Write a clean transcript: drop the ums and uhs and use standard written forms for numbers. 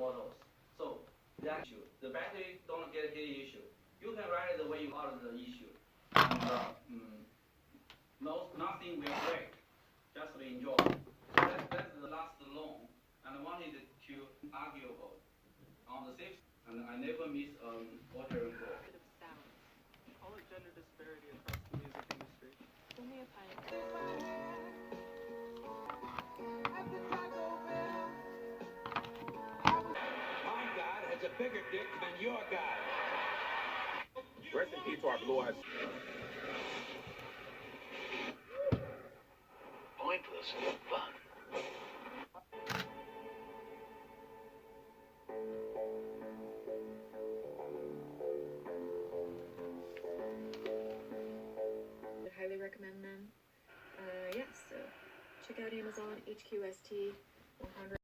models. So that issue, the battery don't get heat issue. You can ride it the way you are the issue. And nothing will break. Just enjoy. That's the last long. And I wanted to arguable on the safety. And I never miss watering goal. Call it gender disparity across the music industry. Only a pint. My God has a bigger dick than your guy. Rest in peace to our blue-eyed. Pointless fun. I highly recommend them. So check out Amazon HQST 100.